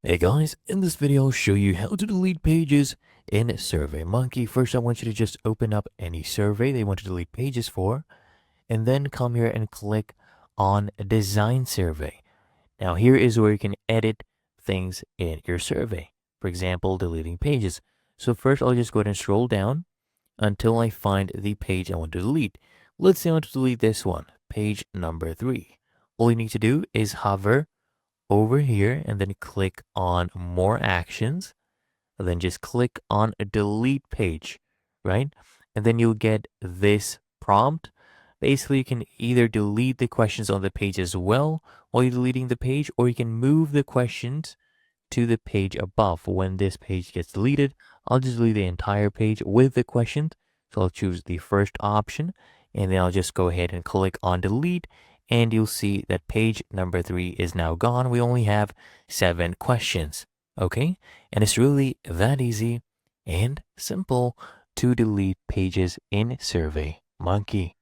Hey guys, in this video I'll show you how to delete pages in SurveyMonkey. First I want you to just open up any survey they want to delete pages for, and then come here and click on Design Survey. Now here is where you can edit things in your survey. For example, deleting pages. So first I'll just go ahead and scroll down until I find the page I want to delete. Let's say I want to delete this one, page number 3. All you need to do is hover over here and then click on more actions, and then just click on a delete page, right? And then you'll get this prompt. Basically, you can either delete the questions on the page as well while you're deleting the page, or you can move the questions to the page above. When this page gets deleted, I'll just delete the entire page with the questions. So I'll choose the first option, and then I'll just go ahead and click on delete, and you'll see that page number 3 is now gone. We only have 7 questions. Okay, and it's really that easy and simple to delete pages in SurveyMonkey.